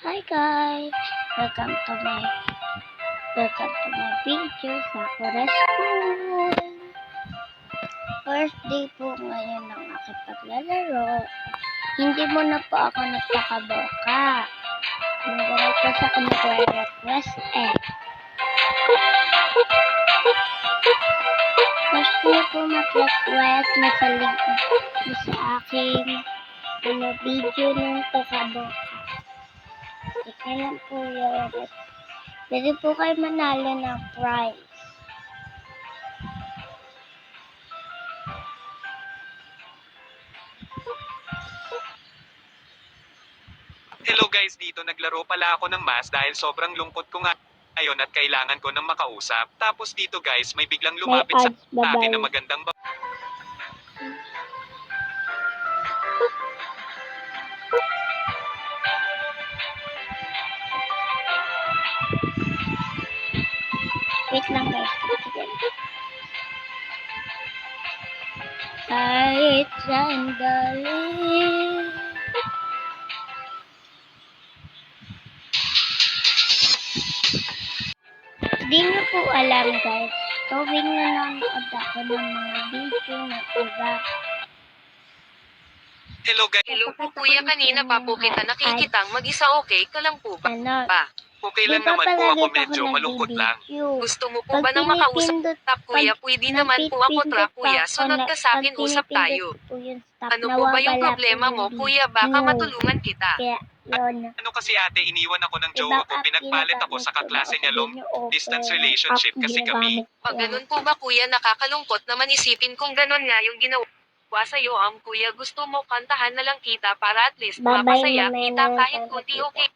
Hi guys! Welcome to my video sa Kura School. First day po ngayon ng aking paglalaro. Hindi mo na po ako nagpakaboka. Nagawa po sa nag-request First niyo po mag-request na sa link sa aking video ng pakaboka. Ito lang po yun. Pwede po kayo manalo ng prize. Hello guys, dito naglaro pala ako ng math dahil sobrang lungkot ko nga ngayon at kailangan ko ng makausap. Tapos dito guys, may biglang lumapit sa akin na magandang Wait lang guys. Kahit sandali. Di nyo po alam guys. Tuwing nanonood ako ng mga video na iba. Hello guys. Hello po kuya, kanina pa po kita nakikitang mag-isa, okay ka lang po ba? Okay lang naman po ako, medyo malungkot lang. Gusto mo po ba nang makausap? Tap kuya, pwede naman po ako trap kuya, sunod ka sa akin, usap tayo. Ano po ba yung problema mo kuya, baka matulungan kita. Kaya yun. Ano kasi ate, iniwan ako ng jowa ko, pinagpalit ako sa kaklase niya, long distance relationship kasi kami. Pag ganun po ba kuya, nakakalungkot naman isipin kung ganun nga yung ginawa sa'yo, kuya, gusto mo kantahan na lang kita para at least mapasaya kita kahit kunti, okay?